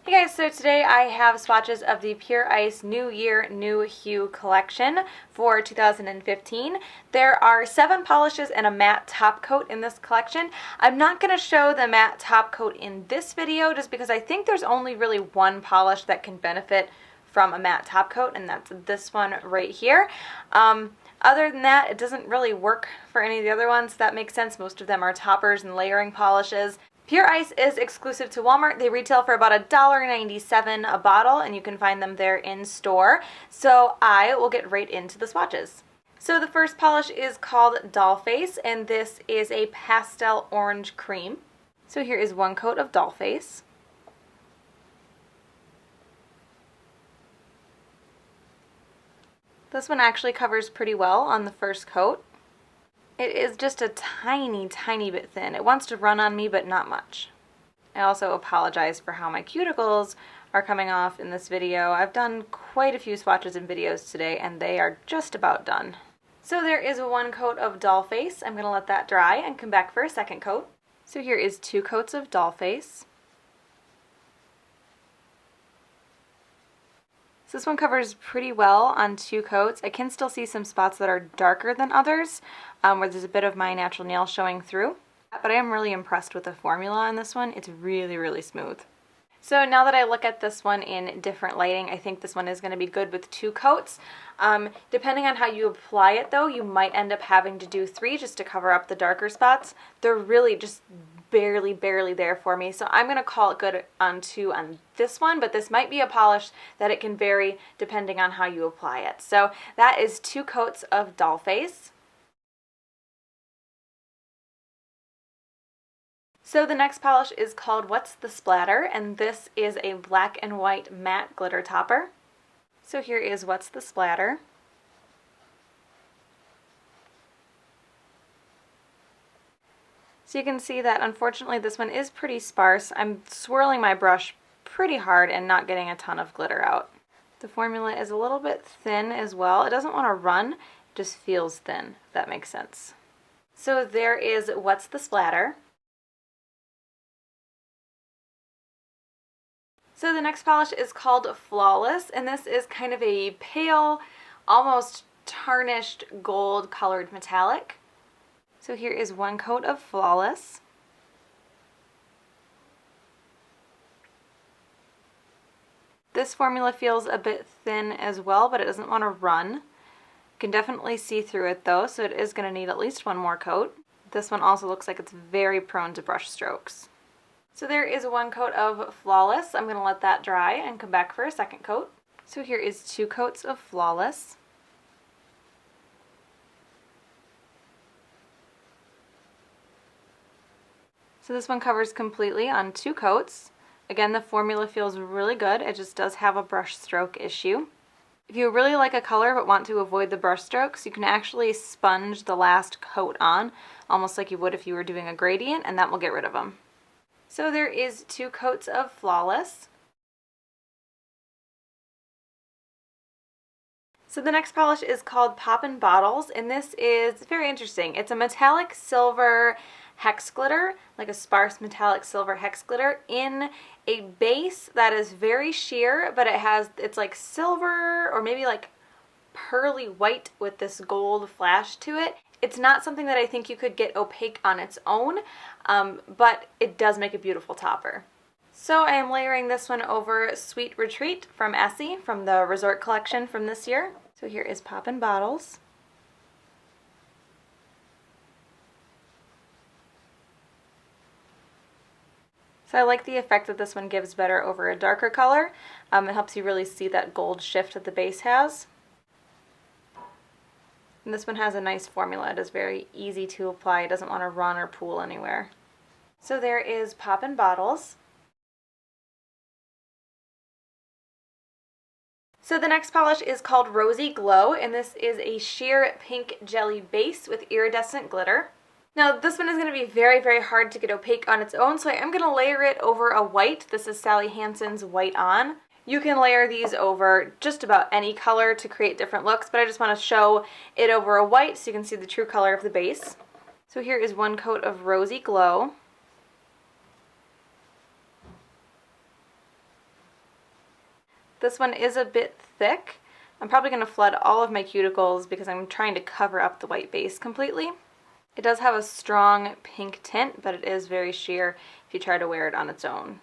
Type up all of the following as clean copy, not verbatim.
Hey guys, so today I have swatches of the Pure Ice New Year New Hue collection for 2015. There are 7 polishes and a matte top coat in this collection. I'm not going to show the matte top coat in this video just because I think there's only really one polish that can benefit from a matte top coat, and that's this one right here. Other than that, it doesn't really work for any of the other ones. That makes sense. Most of them are toppers and layering polishes. Pure Ice is exclusive to Walmart. They retail for about $1.97 a bottle, and you can find them there in store. So I will get right into the swatches. So the first polish is called Dollface, and this is a pastel orange cream. So here is one coat of Dollface. This one actually covers pretty well on the first coat. It is just a tiny, tiny bit thin. It wants to run on me, but not much. I also apologize for how my cuticles are coming off in this video. I've done quite a few swatches and videos today, and they are just about done. So there is one coat of Dollface. I'm going to let that dry and come back for a second coat. So here is 2 coats of Dollface. So this one covers pretty well on 2 coats. I can still see some spots that are darker than others, where there's a bit of my natural nail showing through. But I am really impressed with the formula on this one. It's really, really smooth. So now that I look at this one in different lighting, I think this one is going to be good with 2 coats. Depending on how you apply it though, you might end up having to do 3 just to cover up the darker spots. They're really just barely there for me, so I'm going to call it good on 2 on this one, but this might be a polish that it can vary depending on how you apply it. So that is 2 coats of Dollface. So the next polish is called What's the Splatter, and this is a black and white matte glitter topper. So here is What's the Splatter. So you can see that unfortunately this one is pretty sparse. I'm swirling my brush pretty hard and not getting a ton of glitter out. The formula is a little bit thin as well. It doesn't want to run, it just feels thin, if that makes sense. So there is What's the Splatter. So the next polish is called Flawless, and this is kind of a pale, almost tarnished gold colored metallic. So here is one coat of Flawless. This formula feels a bit thin as well, but it doesn't want to run. You can definitely see through it though, so it is going to need at least one more coat. This one also looks like it's very prone to brush strokes. So there is one coat of Flawless. I'm going to let that dry and come back for a second coat. So here is 2 coats of Flawless. So this one covers completely on 2 coats. Again, the formula feels really good. It just does have a brush stroke issue. If you really like a color but want to avoid the brush strokes, you can actually sponge the last coat on, almost like you would if you were doing a gradient, and that will get rid of them. So there is 2 coats of Flawless. So the next polish is called Poppin Bottles, and this is very interesting. It's a metallic silver hex glitter, like a sparse metallic silver hex glitter in a base that is very sheer, but it's like silver or maybe like pearly white with this gold flash to it. It's not something that I think you could get opaque on its own, but it does make a beautiful topper. So I am layering this one over Sweet Retreat from Essie from the Resort collection from this year. So here is Poppin Bottles. So I like the effect that this one gives better over a darker color. It helps you really see that gold shift that the base has. And this one has a nice formula. It is very easy to apply. It doesn't want to run or pool anywhere. So there is Poppin Bottles. So the next polish is called Rosy Glow, and this is a sheer pink jelly base with iridescent glitter. Now this one is going to be very hard to get opaque on its own, so I am going to layer it over a white. This is Sally Hansen's White On. You can layer these over just about any color to create different looks, but I just want to show it over a white so you can see the true color of the base. So here is one coat of Rosy Glow. This one is a bit thick. I'm probably going to flood all of my cuticles because I'm trying to cover up the white base completely. It does have a strong pink tint, but it is very sheer if you try to wear it on its own.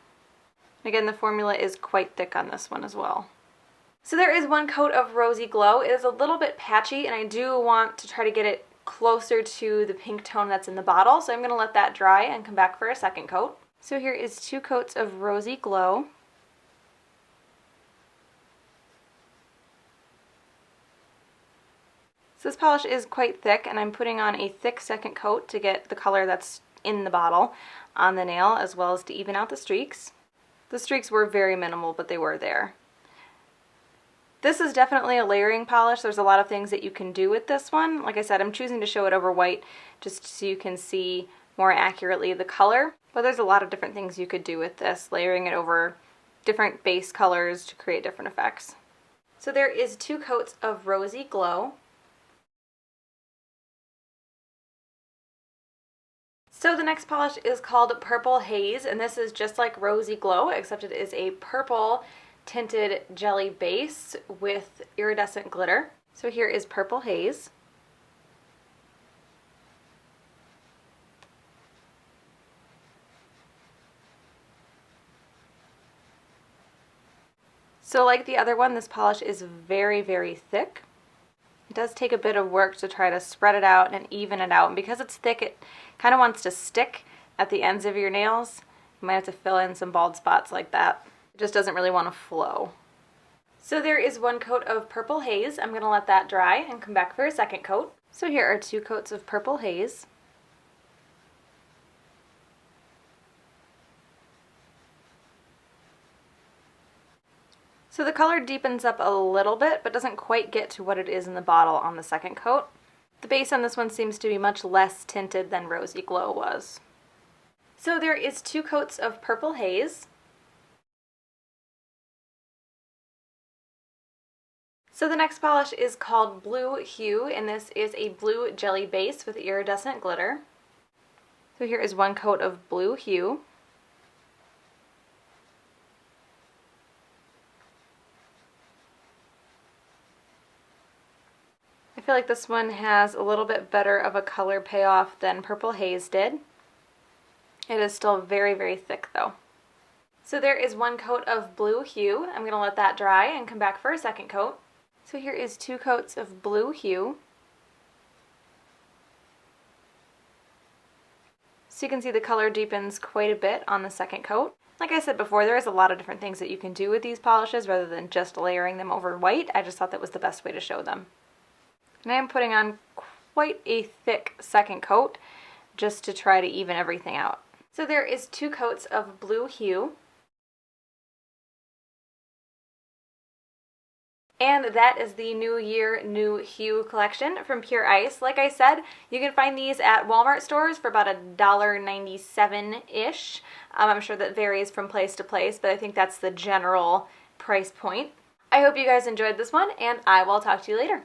Again, the formula is quite thick on this one as well. So there is one coat of Rosy Glow. It is a little bit patchy, and I do want to try to get it closer to the pink tone that's in the bottle, so I'm going to let that dry and come back for a second coat. So here is 2 coats of Rosy Glow. So this polish is quite thick, and I'm putting on a thick second coat to get the color that's in the bottle on the nail, as well as to even out the streaks. The streaks were very minimal, but they were there. This is definitely a layering polish. There's a lot of things that you can do with this one. Like I said, I'm choosing to show it over white just so you can see more accurately the color. But there's a lot of different things you could do with this, layering it over different base colors to create different effects. So there is 2 coats of Rosy Glow. So the next polish is called Purple Haze, and this is just like Rosy Glow, except it is a purple tinted jelly base with iridescent glitter. So here is Purple Haze. So like the other one, this polish is very, very thick. It does take a bit of work to try to spread it out and even it out, and because it's thick, it kind of wants to stick at the ends of your nails. You might have to fill in some bald spots like that. It just doesn't really want to flow. So there is 1 coat of Purple Haze. I'm going to let that dry and come back for a second coat. So here are 2 coats of Purple Haze. So the color deepens up a little bit, but doesn't quite get to what it is in the bottle on the second coat. The base on this one seems to be much less tinted than Rosy Glow was. So there is 2 coats of Purple Haze. So the next polish is called Blue Hue, and this is a blue jelly base with iridescent glitter. So here is 1 coat of Blue Hue. I feel like this one has a little bit better of a color payoff than Purple Haze did. It is still very, very thick though. So there is 1 coat of Blue Hue. I'm going to let that dry and come back for a second coat. So here is 2 coats of Blue Hue. So you can see the color deepens quite a bit on the second coat. Like I said before, there is a lot of different things that you can do with these polishes rather than just layering them over white. I just thought that was the best way to show them. And I am putting on quite a thick second coat just to try to even everything out. So there is 2 coats of Blue Hue. And that is the New Year, New Hue collection from Pure Ice. Like I said, you can find these at Walmart stores for about $1.97-ish. I'm sure that varies from place to place, but I think that's the general price point. I hope you guys enjoyed this one, and I will talk to you later.